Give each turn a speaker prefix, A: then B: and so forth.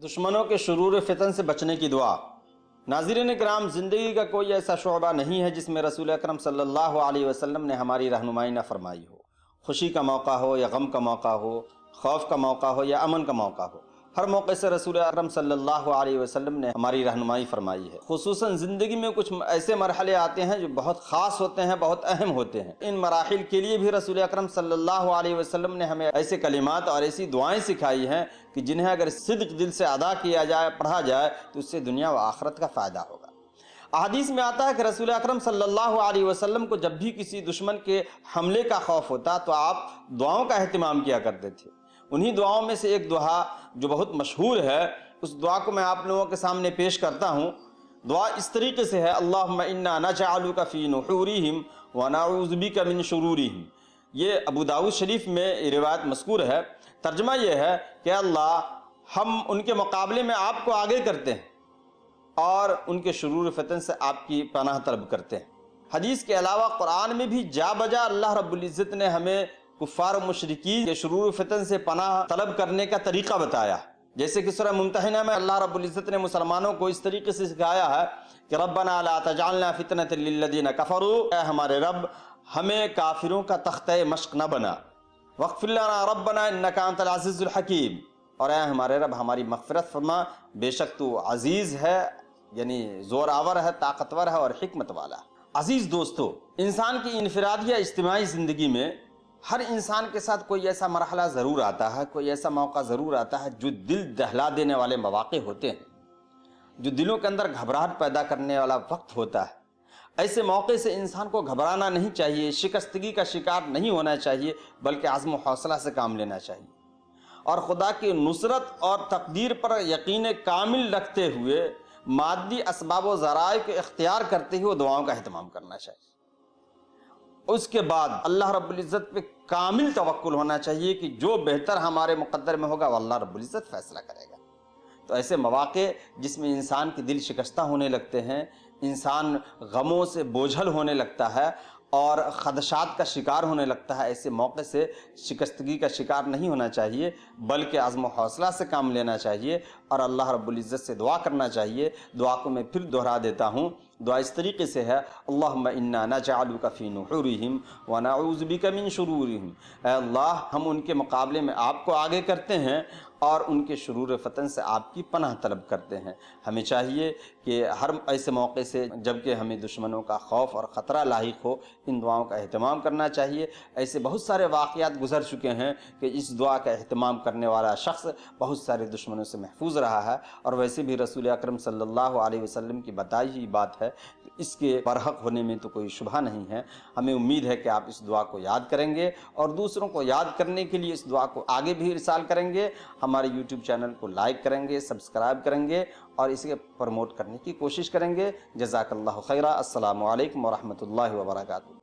A: दुश्मनों के शुरूर फितन से बचने की दुआ। नाज़रीन किराम, ज़िंदगी का कोई ऐसा शुअबा नहीं है जिसमें रसूल अकरम सल्लल्लाहु अलैहि वसल्लम ने हमारी रहनुमाई न फरमाई हो। खुशी का मौका हो या गम का मौका हो, खौफ का मौका हो या अमन का मौका हो, हर मौके से रसूल अकरम सल्लल्लाहु अलैहि वसल्लम ने हमारी रहनुमाई फरमाई है। खुसूसन ज़िंदगी में कुछ ऐसे मरहले आते हैं जो बहुत ख़ास होते हैं, बहुत अहम होते हैं। इन मराहिल के लिए भी रसूल अकरम सल्लल्लाहु अलैहि वसल्लम ने हमें ऐसे कलिमात और ऐसी दुआएं सिखाई हैं कि जिन्हें अगर सिद्क़ दिल से अदा किया जाए, पढ़ा जाए, तो उससे दुनिया व आखिरत का फ़ायदा होगा। अहादीस में आता है कि रसूल अकरम सल्लल्लाहु अलैहि वसल्लम को जब भी किसी दुश्मन के हमले का खौफ होता तो आप दुआओं का अहतमाम किया करते थे। उन्हीं दुआओं में से एक दुआ जो बहुत मशहूर है, उस दुआ को मैं आप लोगों के सामने पेश करता हूँ। दुआ इस तरीके से है, अल्लाहुम्मा इन्ना नजअलुका फी नुहूरिहिम व नऊज़ु बिका मिन शुरूरिहिम। ये अबू दाऊद शरीफ में रिवायत मज़कूर है। तर्जुमा ये है कि अल्लाह, हम उनके मुकाबले में आपको आगे करते हैं और उनके शुरूर फितन से आपकी पनाह तलब करते हैं। हदीस के अलावा कुरान में भी जा बजा अल्लाह रब्बुल इज़्ज़त ने हमें कुफ़ार और मुशरिकीन के शुरूर फितन से पनाह तलब करने का तरीक़ा बताया। जैसे कि सूरह मुम्तहिना में अल्लाह रब्बुल इज़्ज़त ने मुसलमानों को इस तरीके से सिखाया है कि रब्बना ला तजअलना फितनतल लिल्लज़ीना कफ़रू, ऐ हमारे रब, हमें काफिरों का तख्ते मश्क न बना। वग़फ़िर लना रब्बना इन्नका अंतल अज़ीज़ुल हकीम, और ऐ हमारे रब, हमारी मग़फ़िरत फरमा, बेशक तू अज़ीज़ है, यानी ज़ोरावर है, ताकतवर है और हिकमत वाला। अज़ीज़ दोस्तों, इंसान की इनफरादी या इज्तिमाई ज़िंदगी में हर इंसान के साथ कोई ऐसा मरहला ज़रूर आता है, कोई ऐसा मौका ज़रूर आता है जो दिल दहला देने वाले मौक़े होते हैं, जो दिलों के अंदर घबराहट पैदा करने वाला वक्त होता है। ऐसे मौके से इंसान को घबराना नहीं चाहिए, शिकस्तगी का शिकार नहीं होना चाहिए, बल्कि आज़्म व हौसला से काम लेना चाहिए और खुदा की नुसरत और तकदीर पर यकीन कामिल रखते हुए मादी असबाब व ज़राए को इख्तियार करते हुए दुआओं का एहतमाम करना चाहिए। उसके बाद अल्लाह रब्बुल इज़्ज़त पे कामिल तवक्कुल होना चाहिए कि जो बेहतर हमारे मुक़द्दर में होगा वो अल्लाह रब्बुल इज़्ज़त फ़ैसला करेगा। तो ऐसे मौक़े जिसमें इंसान के दिल शिकस्ता होने लगते हैं, इंसान गमों से बोझल होने लगता है और ख़दशात का शिकार होने लगता है, ऐसे मौके से शिकस्तगी का शिकार नहीं होना चाहिए, बल्कि आज़्म व हौसला से काम लेना चाहिए और अल्लाह रब्बुल इज़्ज़त से दुआ करना चाहिए। दुआ को मैं फिर दोहरा देता हूँ। दुआ इस तरीके से है, अल्लाहुम्मा इन्ना नजअलुका फी नुहूरिहिम व नऊज़ु बिका मिन शुरूरिहिम। ऐ अल्लाह, हम उनके मुकाबले में आपको आगे करते हैं और उनके शुरूर फतन से आपकी पनाह तलब करते हैं। हमें चाहिए कि हर ऐसे मौके से जबकि हमें दुश्मनों का खौफ और ख़तरा लाहिक हो, इन दुआओं का अहतमाम करना चाहिए। ऐसे बहुत सारे वाक़यात गुज़र चुके हैं कि इस दुआ का अहतमाम करने वाला शख्स बहुत सारे दुश्मनों से महफूज रहा है और वैसे भी रसूल अकरम सल्लल्लाहु अलैहि वसल्लम की बताई हुई बात है, इसके बरहक होने में तो कोई शुबहा नहीं है। हमें उम्मीद है कि आप इस दुआ को याद करेंगे और दूसरों को याद करने के लिए इस दुआ को आगे भी इरसाल करेंगे। हमारे यूट्यूब चैनल को लाइक करेंगे, सब्सक्राइब करेंगे और इसे प्रमोट करने की कोशिश करेंगे। जज़ाकल्लाहु खैरा। अस्सलामु अलैकुम व रहमतुल्लाहि व बरकातुहू।